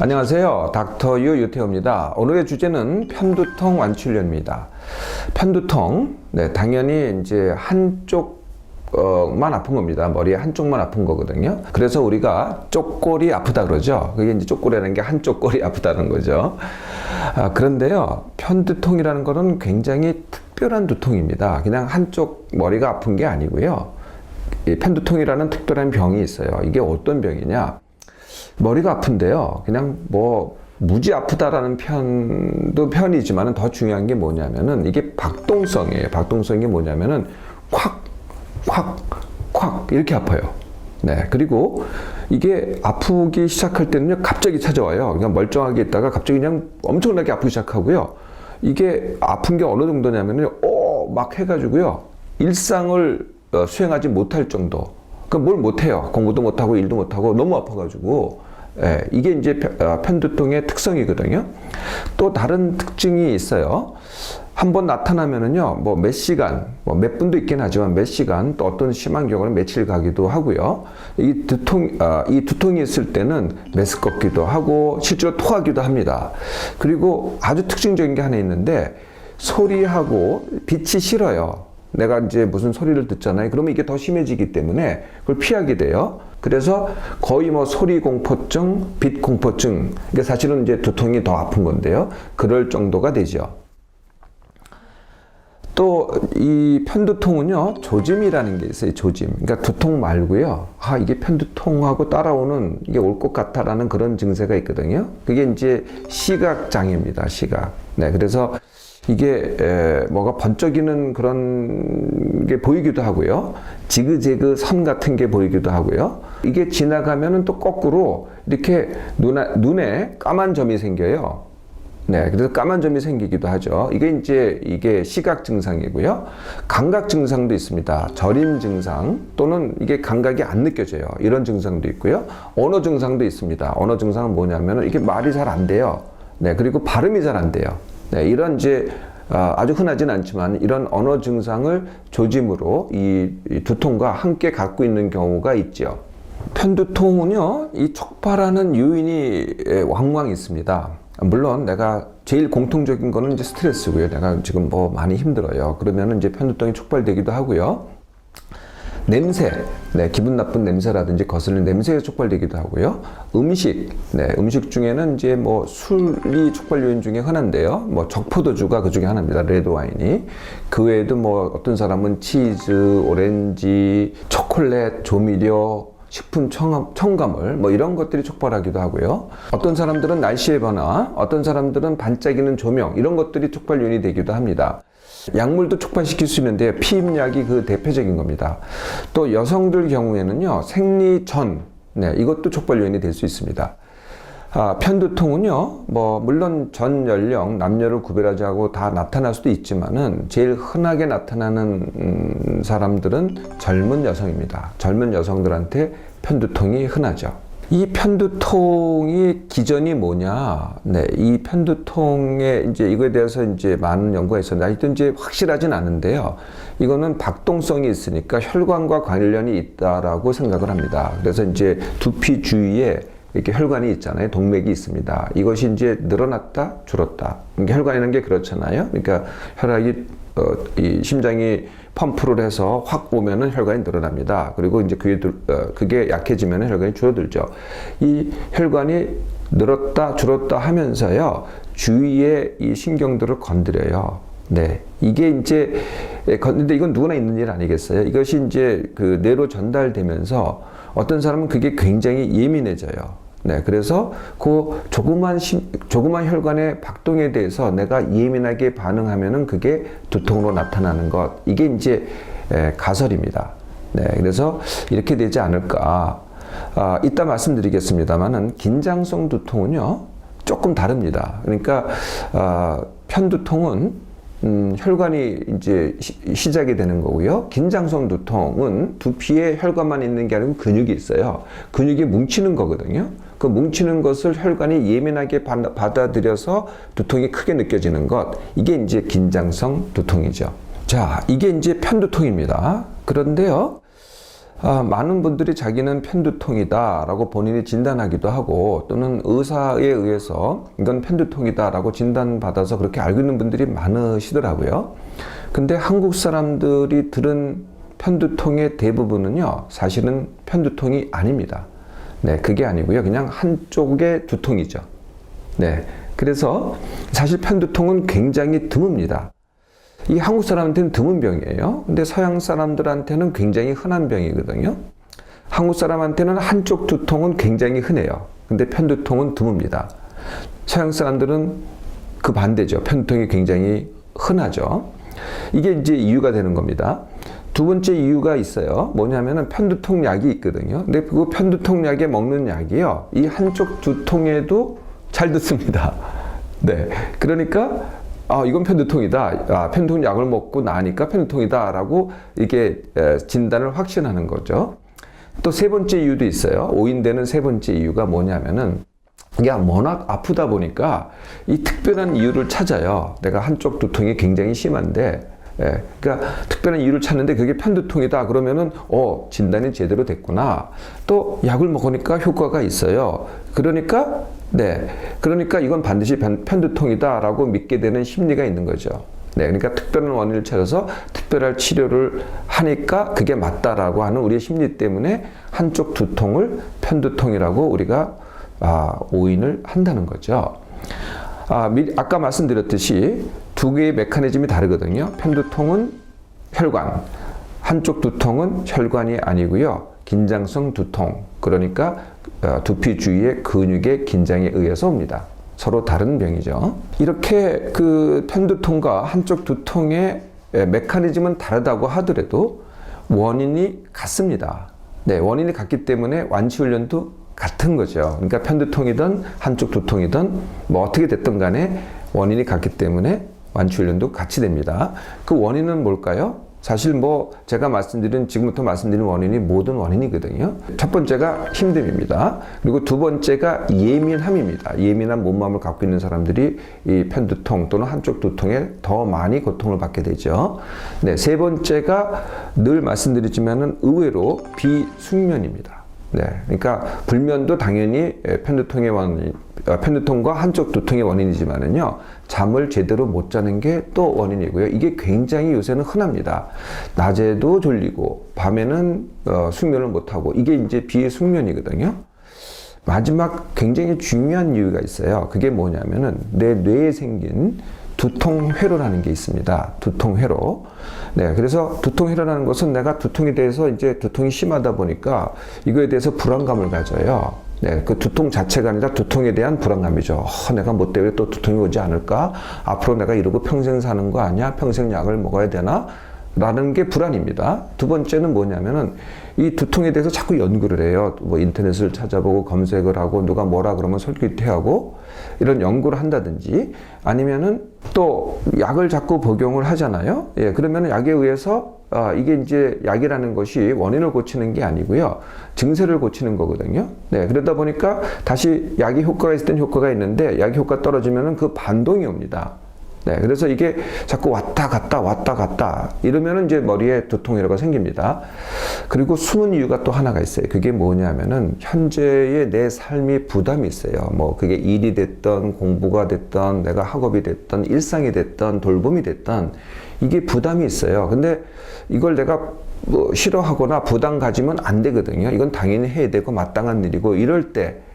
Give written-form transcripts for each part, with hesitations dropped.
안녕하세요. 닥터 유태호입니다. 오늘의 주제는 편두통 완치훈련입니다. 편두통, 당연히 이제 한쪽만 아픈 겁니다. 머리에 한쪽만 아픈 거거든요. 그래서 우리가 쪽골이 아프다 그러죠. 그게 이제 쪽골이라는 게 한쪽 골이 아프다는 거죠. 그런데요, 편두통이라는 거는 굉장히 특별한 두통입니다. 그냥 한쪽 머리가 아픈 게 아니고요. 이 편두통이라는 특별한 병이 있어요. 이게 어떤 병이냐? 머리가 아픈데요. 그냥 무지 아프다라는 편이지만은 더 중요한 게 뭐냐면은 이게 박동성이에요. 박동성이 뭐냐면은 콱 이렇게 아파요. 네. 그리고 이게 아프기 시작할 때는요, 갑자기 찾아와요. 그냥 멀쩡하게 있다가 갑자기 그냥 엄청나게 아프기 시작하고요. 이게 아픈 게 어느 정도냐면은 막 해가지고요, 일상을 수행하지 못할 정도. 뭘 못해요. 공부도 못하고 일도 못하고 너무 아파가지고. 이게 이제 편두통의 특성이거든요. 또 다른 특징이 있어요. 한번 나타나면은요, 몇 시간, 몇 분도 있긴 하지만 몇 시간, 또 어떤 심한 경우는 며칠 가기도 하고요. 이 두통이 있을 때는 메스껍기도 하고 실제로 토하기도 합니다. 그리고 아주 특징적인 게 하나 있는데, 소리하고 빛이 싫어요. 내가 이제 무슨 소리를 듣잖아요. 그러면 이게 더 심해지기 때문에 그걸 피하게 돼요. 그래서 거의 소리 공포증, 빛 공포증. 이게 사실은 이제 두통이 더 아픈 건데요. 그럴 정도가 되죠. 또 이 편두통은요, 조짐이라는 게 있어요. 조짐. 그러니까 두통 말고요. 이게 편두통하고 따라오는 이게 올 것 같다라는 그런 증세가 있거든요. 그게 이제 시각 장애입니다. 시각. 네, 그래서 이게 뭐가 번쩍이는 그런 게 보이기도 하고요. 지그재그 선 같은 게 보이기도 하고요. 이게 지나가면은 또 거꾸로 이렇게 눈에 까만 점이 생겨요. 네, 그래서 까만 점이 생기기도 하죠. 이게 시각 증상이고요. 감각 증상도 있습니다. 저림 증상 또는 이게 감각이 안 느껴져요. 이런 증상도 있고요. 언어 증상도 있습니다. 언어 증상은 뭐냐면은 이게 말이 잘 안 돼요. 네, 그리고 발음이 잘 안 돼요. 네, 이런 이제 아주 흔하진 않지만 이런 언어 증상을 조짐으로 이 두통과 함께 갖고 있는 경우가 있죠. 편두통은요, 이 촉발하는 요인이 왕왕 있습니다. 물론 내가 제일 공통적인 거는 이제 스트레스고요. 내가 지금 많이 힘들어요. 그러면은 이제 편두통이 촉발되기도 하고요. 냄새, 기분 나쁜 냄새라든지 거슬리는 냄새가 촉발되기도 하고요. 음식, 음식 중에는 이제 술이 촉발 요인 중에 흔한데요. 적포도주가 그 중에 하나입니다. 레드와인이. 그 외에도 어떤 사람은 치즈, 오렌지, 초콜릿, 조미료, 식품 첨가물, 이런 것들이 촉발하기도 하고요. 어떤 사람들은 날씨의 변화, 어떤 사람들은 반짝이는 조명, 이런 것들이 촉발 요인이 되기도 합니다. 약물도 촉발시킬 수 있는데요. 피임약이 그 대표적인 겁니다. 또 여성들 경우에는요, 생리전, 이것도 촉발 요인이 될 수 있습니다. 편두통은요, 물론 전 연령, 남녀를 구별하지 않고 다 나타날 수도 있지만은 제일 흔하게 나타나는 사람들은 젊은 여성입니다. 젊은 여성들한테 편두통이 흔하죠. 이 편두통의 기전이 뭐냐? 이 편두통의 이제 이거에 대해서 이제 많은 연구가 있었는데 아직도 이제 확실하진 않은데요. 이거는 박동성이 있으니까 혈관과 관련이 있다라고 생각을 합니다. 그래서 이제 두피 주위에 이렇게 혈관이 있잖아요. 동맥이 있습니다. 이것이 이제 늘어났다, 줄었다. 혈관이라는 게 그렇잖아요. 그러니까 혈액이 이 심장이 펌프를 해서 확 오면은 혈관이 늘어납니다. 그리고 이제 그게 약해지면은 혈관이 줄어들죠. 이 혈관이 늘었다, 줄었다 하면서요, 주위에 이 신경들을 건드려요. 네. 이게 이제, 근데 이건 누구나 있는 일 아니겠어요? 이것이 이제 그 뇌로 전달되면서 어떤 사람은 그게 굉장히 예민해져요. 네. 그래서 그 조그만 혈관의 박동에 대해서 내가 예민하게 반응하면은 그게 두통으로 나타나는 것. 이게 이제 가설입니다. 네. 그래서 이렇게 되지 않을까. 이따 말씀드리겠습니다만은 긴장성 두통은요, 조금 다릅니다. 그러니까, 편두통은 혈관이 이제 시작이 되는 거고요. 긴장성 두통은 두피에 혈관만 있는 게 아니고 근육이 있어요. 근육이 뭉치는 거거든요. 그 뭉치는 것을 혈관이 예민하게 받아들여서 두통이 크게 느껴지는 것. 이게 이제 긴장성 두통이죠. 자, 이게 이제 편두통입니다. 그런데요, 많은 분들이 자기는 편두통이다라고 본인이 진단하기도 하고 또는 의사에 의해서 이건 편두통이다라고 진단받아서 그렇게 알고 있는 분들이 많으시더라고요. 근데 한국 사람들이 들은 편두통의 대부분은요, 사실은 편두통이 아닙니다. 네, 그게 아니고요. 그냥 한쪽의 두통이죠. 네, 그래서 사실 편두통은 굉장히 드뭅니다. 이 한국 사람한테는 드문 병이에요. 근데 서양 사람들한테는 굉장히 흔한 병이거든요. 한국 사람한테는 한쪽 두통은 굉장히 흔해요. 근데 편두통은 드뭅니다. 서양 사람들은 그 반대죠. 편두통이 굉장히 흔하죠. 이게 이제 이유가 되는 겁니다. 두 번째 이유가 있어요. 뭐냐면은 편두통 약이 있거든요. 근데 그 편두통 약에 먹는 약이요, 이 한쪽 두통에도 잘 듣습니다. 네. 그러니까 이건 편두통이다. 편두통 약을 먹고 나니까 편두통이다. 라고 이게 진단을 확신하는 거죠. 또 세 번째 이유도 있어요. 오인되는 세 번째 이유가 뭐냐면은, 이게 워낙 아프다 보니까 이 특별한 이유를 찾아요. 내가 한쪽 두통이 굉장히 심한데, 그러니까 특별한 이유를 찾는데 그게 편두통이다. 그러면은, 진단이 제대로 됐구나. 또 약을 먹으니까 효과가 있어요. 그러니까 이건 반드시 편두통이다라고 믿게 되는 심리가 있는 거죠. 네, 그러니까 특별한 원인을 찾아서 특별한 치료를 하니까 그게 맞다라고 하는 우리의 심리 때문에 한쪽 두통을 편두통이라고 우리가 오인을 한다는 거죠. 아까 말씀드렸듯이 두 개의 메커니즘이 다르거든요. 편두통은 혈관, 한쪽 두통은 혈관이 아니고요. 긴장성 두통, 그러니까 두피 주위의 근육의 긴장에 의해서 옵니다. 서로 다른 병이죠. 이렇게 그 편두통과 한쪽 두통의 메커니즘은 다르다고 하더라도 원인이 같습니다. 네, 원인이 같기 때문에 완치 훈련도 같은 거죠. 그러니까 편두통이든 한쪽 두통이든 뭐 어떻게 됐든 간에 원인이 같기 때문에 완치 훈련도 같이 됩니다. 그 원인은 뭘까요? 사실 뭐 제가 지금부터 말씀드린 원인이 모든 원인이거든요. 첫 번째가 힘듦입니다. 그리고 두 번째가 예민함입니다. 예민한 몸마음을 갖고 있는 사람들이 이 편두통 또는 한쪽 두통에 더 많이 고통을 받게 되죠. 네, 세 번째가 늘 말씀드리지만은 의외로 비숙면입니다. 네, 그러니까 불면도 당연히 편두통과 한쪽 두통의 원인이지만은요, 잠을 제대로 못 자는 게 또 원인이고요. 이게 굉장히 요새는 흔합니다. 낮에도 졸리고 밤에는 숙면을 못 하고, 이게 이제 비숙면이거든요. 마지막 굉장히 중요한 이유가 있어요. 그게 뭐냐면은 내 뇌에 생긴 두통회로라는 게 있습니다. 두통회로. 네, 그래서 두통회로라는 것은 내가 두통에 대해서 이제 두통이 심하다 보니까 이거에 대해서 불안감을 가져요. 네, 그 두통 자체가 아니라 두통에 대한 불안감이죠. 내가 뭐 때문에 또 두통이 오지 않을까? 앞으로 내가 이러고 평생 사는 거 아니야? 평생 약을 먹어야 되나? 라는 게 불안입니다. 두 번째는 뭐냐면은 이 두통에 대해서 자꾸 연구를 해요. 뭐 인터넷을 찾아보고 검색을 하고 누가 뭐라 그러면 설교퇴하고 이런 연구를 한다든지, 아니면은 또 약을 자꾸 복용을 하잖아요. 예, 그러면은 약에 의해서 이게 이제 약이라는 것이 원인을 고치는 게 아니고요, 증세를 고치는 거거든요. 네, 그러다 보니까 다시 약이 효과가 있을 땐 효과가 있는데 약이 효과 떨어지면은 그 반동이 옵니다. 네, 그래서 이게 자꾸 왔다 갔다 이러면은 이제 머리에 두통이라고 생깁니다. 그리고 숨은 이유가 또 하나가 있어요. 그게 뭐냐면은 현재의 내 삶이 부담이 있어요. 뭐 그게 일이 됐던 공부가 됐던 내가 학업이 됐던 일상이 됐던 돌봄이 됐던 이게 부담이 있어요. 근데 이걸 내가 뭐 싫어하거나 부담 가지면 안 되거든요. 이건 당연히 해야 되고 마땅한 일이고, 이럴 때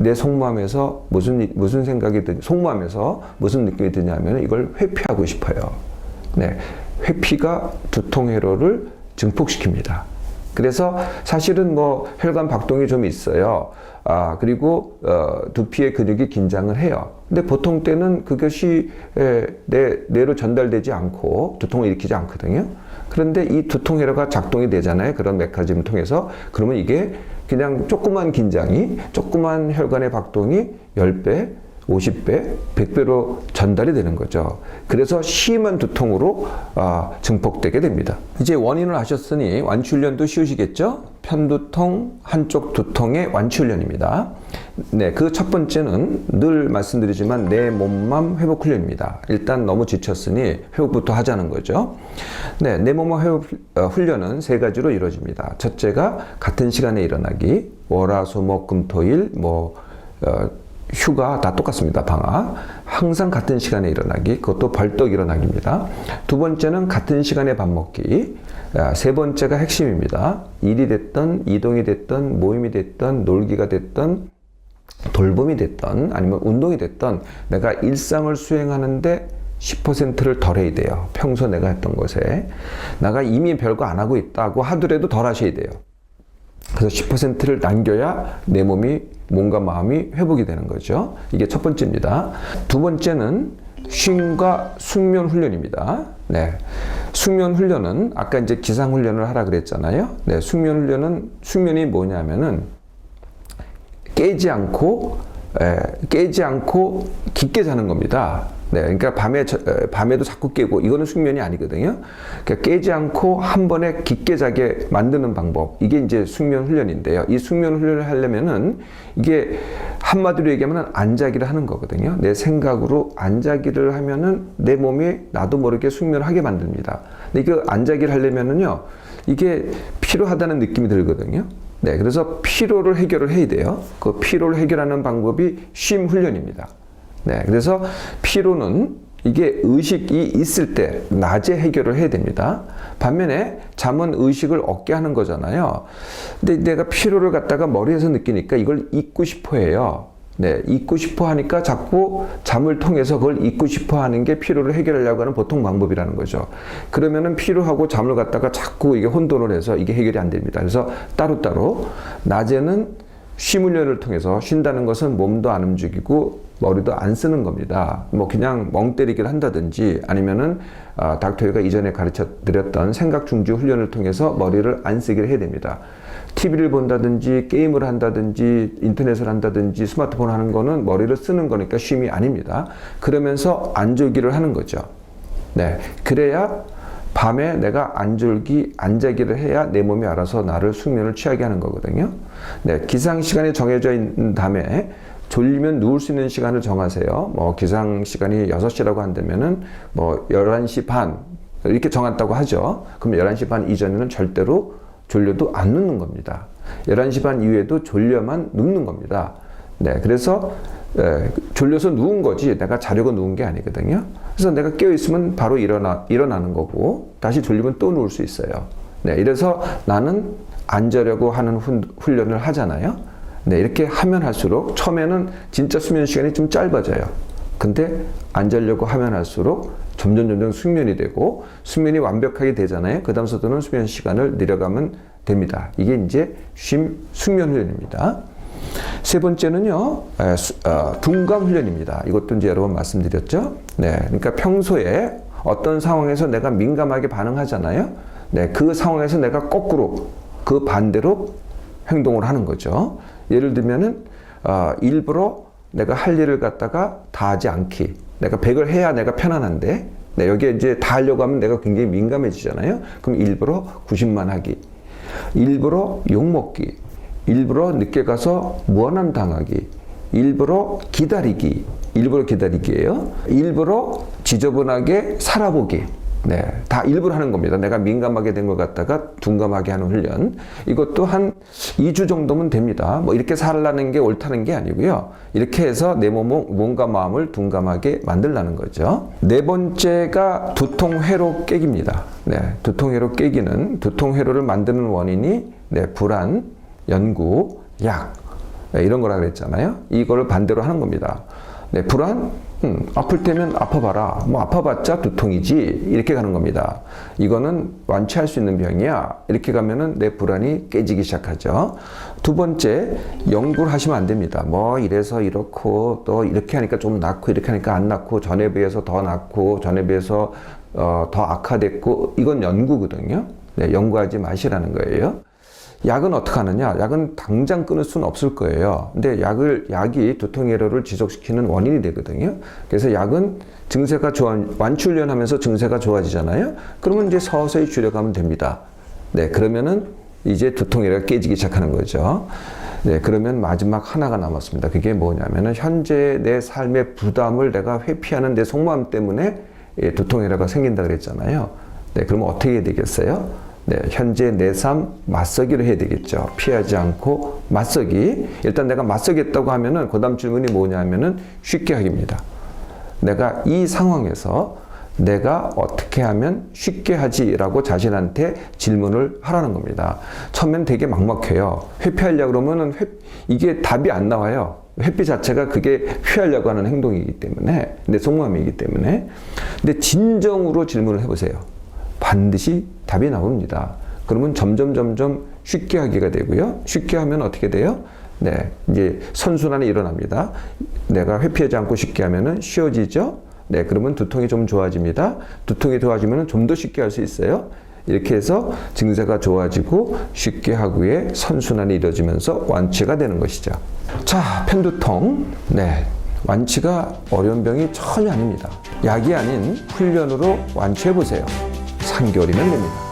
내 속마음에서 무슨 생각이 속마음에서 무슨 느낌이 드냐면 이걸 회피하고 싶어요. 네, 회피가 두통회로를 증폭시킵니다. 그래서 사실은 뭐 혈관 박동이 좀 있어요. 그리고 두피의 근육이 긴장을 해요. 근데 보통 때는 그것이 뇌로 전달되지 않고 두통을 일으키지 않거든요. 그런데 이 두통회로가 작동이 되잖아요. 그런 메커니즘을 통해서. 그러면 이게 그냥 조그만 긴장이, 조그만 혈관의 박동이 10배, 50배, 100배로 전달이 되는 거죠. 그래서 심한 두통으로 증폭되게 됩니다. 이제 원인을 아셨으니 완치훈련도 쉬우시겠죠? 편두통, 한쪽 두통의 완치훈련입니다. 네, 그 첫 번째는 늘 말씀드리지만 내 몸맘 회복 훈련입니다. 일단 너무 지쳤으니 회복부터 하자는 거죠. 네, 내 몸맘 회복 훈련은 세 가지로 이루어집니다. 첫째가 같은 시간에 일어나기, 월화수목금토일 휴가 다 똑같습니다. 방학. 항상 같은 시간에 일어나기. 그것도 벌떡 일어나기입니다. 두 번째는 같은 시간에 밥 먹기. 세 번째가 핵심입니다. 일이 됐든 이동이 됐든 모임이 됐든 놀기가 됐든 돌봄이 됐든 아니면 운동이 됐든 내가 일상을 수행하는데 10%를 덜 해야 돼요. 평소 내가 했던 것에. 내가 이미 별거 안 하고 있다고 하더라도 덜 하셔야 돼요. 그래서 10%를 남겨야 내 몸과 마음이 회복이 되는 거죠. 이게 첫 번째입니다. 두 번째는 쉼과 숙면 훈련입니다. 네. 숙면 훈련은 아까 이제 기상 훈련을 하라 그랬잖아요. 네. 숙면 훈련은 숙면이 뭐냐면은 깨지 않고 깊게 자는 겁니다. 네, 그러니까 밤에도 자꾸 깨고 이거는 숙면이 아니거든요. 그러니까 깨지 않고 한 번에 깊게 자게 만드는 방법. 이게 이제 숙면 훈련인데요. 이 숙면 훈련을 하려면은 이게 한마디로 얘기하면 안자기를 하는 거거든요. 내 생각으로 안자기를 하면은 내 몸이 나도 모르게 숙면하게 만듭니다. 근데 이거 안자기를 하려면은요, 이게 필요하다는 느낌이 들거든요. 네, 그래서 피로를 해결을 해야 돼요. 그 피로를 해결하는 방법이 쉼 훈련입니다. 네, 그래서 피로는 이게 의식이 있을 때 낮에 해결을 해야 됩니다. 반면에 잠은 의식을 얻게 하는 거잖아요. 근데 내가 피로를 갖다가 머리에서 느끼니까 이걸 잊고 싶어 해요. 네, 잊고 싶어 하니까 자꾸 잠을 통해서 그걸 잊고 싶어 하는 게 피로를 해결하려고 하는 보통 방법이라는 거죠. 그러면은 피로하고 잠을 갖다가 자꾸 이게 혼돈을 해서 이게 해결이 안 됩니다. 그래서 따로따로 낮에는 쉼 훈련을 통해서 쉰다는 것은 몸도 안 움직이고 머리도 안 쓰는 겁니다. 그냥 멍 때리기를 한다든지 아니면은 닥터가 이전에 가르쳐 드렸던 생각 중지 훈련을 통해서 머리를 안 쓰기를 해야 됩니다. TV를 본다든지 게임을 한다든지 인터넷을 한다든지 스마트폰 하는 거는 머리를 쓰는 거니까 쉼이 아닙니다. 그러면서 안졸기를 하는 거죠. 네, 그래야 밤에 내가 안자기를 해야 내 몸이 알아서 나를 숙면을 취하게 하는 거거든요. 네, 기상 시간이 정해져 있는 다음에 졸리면 누울 수 있는 시간을 정하세요. 기상 시간이 6시라고 한다면은 11시 반 이렇게 정했다고 하죠. 그럼 11시 반 이전에는 절대로 졸려도 안 눕는 겁니다. 11시 반 이후에도 졸려만 눕는 겁니다. 네, 그래서 졸려서 누운 거지 내가 자려고 누운 게 아니거든요. 그래서 내가 깨어있으면 바로 일어나는 거고 다시 졸리면 또 누울 수 있어요. 네, 이래서 나는 안 자려고 하는 훈련을 하잖아요. 네, 이렇게 하면 할수록 처음에는 진짜 수면 시간이 좀 짧아져요. 근데 안 자려고 하면 할수록 점점 숙면이 되고 숙면이 완벽하게 되잖아요. 그 다음서부터는 수면 시간을 늘려가면 됩니다. 이게 이제 숙면 훈련입니다. 세 번째는요, 둔감 훈련입니다. 이것도 이제 여러 번 말씀드렸죠. 네, 그러니까 평소에 어떤 상황에서 내가 민감하게 반응하잖아요. 네, 그 상황에서 내가 거꾸로 그 반대로 행동을 하는 거죠. 예를 들면은 일부러 내가 할 일을 갖다가 다 하지 않기. 내가 100을 해야 내가 편안한데, 네, 여기에 이제 다 하려고 하면 내가 굉장히 민감해지잖아요. 그럼 일부러 90만 하기, 일부러 욕먹기, 일부러 늦게 가서 무언함 당하기, 일부러 기다리기예요. 일부러 지저분하게 살아보기. 네, 다 일부러 하는 겁니다. 내가 민감하게 된 걸 갖다가 둔감하게 하는 훈련. 이것도 한 2주 정도면 됩니다. 이렇게 살라는 게 옳다는 게 아니고요. 이렇게 해서 내 몸과 마음을 둔감하게 만들라는 거죠. 네 번째가 두통회로 깨기입니다. 네, 두통회로 깨기는 두통회로를 만드는 원인이 불안, 연구, 약 이런 거라 그랬잖아요. 이거를 반대로 하는 겁니다. 네, 불안? 아플 때면 아파봐라. 아파봤자 두통이지. 이렇게 가는 겁니다. 이거는 완치할 수 있는 병이야. 이렇게 가면은 내 불안이 깨지기 시작하죠. 두 번째, 연구를 하시면 안 됩니다. 이래서 이렇고, 또 이렇게 하니까 좀 낫고, 이렇게 하니까 안 낫고, 전에 비해서 더 낫고, 전에 비해서 더 악화됐고, 이건 연구거든요. 네, 연구하지 마시라는 거예요. 약은 어떻게 하느냐? 약은 당장 끊을 수는 없을 거예요. 근데 약이 두통 회로를 지속시키는 원인이 되거든요. 그래서 약은 증세가 완치훈련하면서 증세가 좋아지잖아요. 그러면 이제 서서히 줄여가면 됩니다. 네, 그러면은 이제 두통 회로가 깨지기 시작하는 거죠. 네, 그러면 마지막 하나가 남았습니다. 그게 뭐냐면은 현재 내 삶의 부담을 내가 회피하는 내 속마음 때문에 두통 회로가 생긴다 그랬잖아요. 네, 그러면 어떻게 해야 되겠어요? 네, 현재 내 삶 맞서기를 해야 되겠죠. 피하지 않고 맞서기. 일단 내가 맞서겠다고 하면은 그 다음 질문이 뭐냐면은 쉽게 하기입니다. 내가 이 상황에서 내가 어떻게 하면 쉽게 하지라고 자신한테 질문을 하라는 겁니다. 처음엔 되게 막막해요. 회피하려고 그러면은 이게 답이 안 나와요. 회피 자체가 그게 피하려고 하는 행동이기 때문에, 내 속마음이기 때문에. 근데 진정으로 질문을 해보세요. 반드시 답이 나옵니다. 그러면 점점 쉽게 하기가 되고요. 쉽게 하면 어떻게 돼요? 네, 이제 선순환이 일어납니다. 내가 회피하지 않고 쉽게 하면은 쉬워지죠. 네, 그러면 두통이 좀 좋아집니다. 두통이 좋아지면 좀 더 쉽게 할 수 있어요. 이렇게 해서 증세가 좋아지고 쉽게 하고의 선순환이 이루어지면서 완치가 되는 것이죠. 자, 편두통. 네, 완치가 어려운 병이 전혀 아닙니다. 약이 아닌 훈련으로 완치해 보세요. 3개월이면 됩니다.